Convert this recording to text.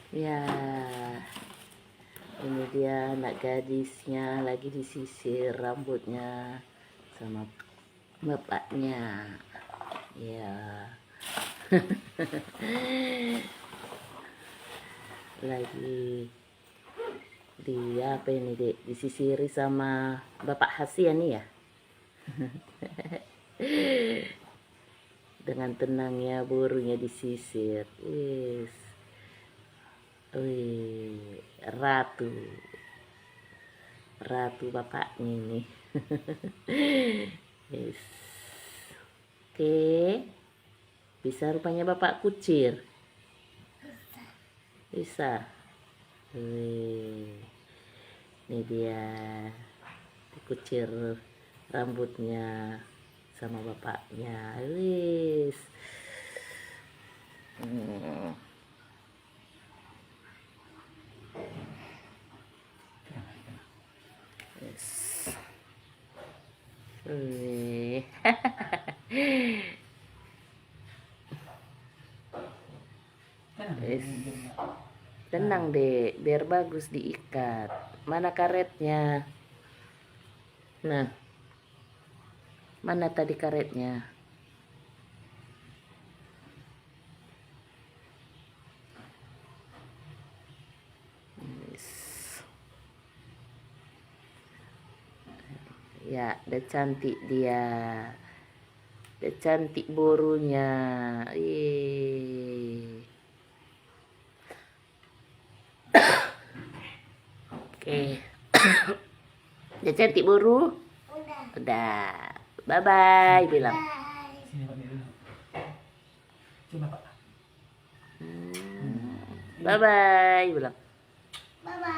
Ya, ini dia anak gadisnya lagi disisir rambutnya sama bapaknya. Ya, lagi dia apa ini dek disisiri sama bapak Hasian nih ya. Dengan tenangnya burunya disisir. Wis. Wih, ratu. Ratu bapaknya ini. Yes. Oke. Bisa rupanya bapak kucir. Bisa. Wih. Ini dia dikucir rambutnya sama bapaknya. Wis. Yes. Wih. Yes. Tenang deh, biar bagus diikat. Mana karetnya? Nah, mana tadi karetnya? Yes. Ya, udah cantik dia. Udah cantik borunya. Ih. Oke. Udah cantik boru? Udah. Bye-bye bilang. Sini Pak dulu. Coba Pak. Bye-bye bilang. Bye bye.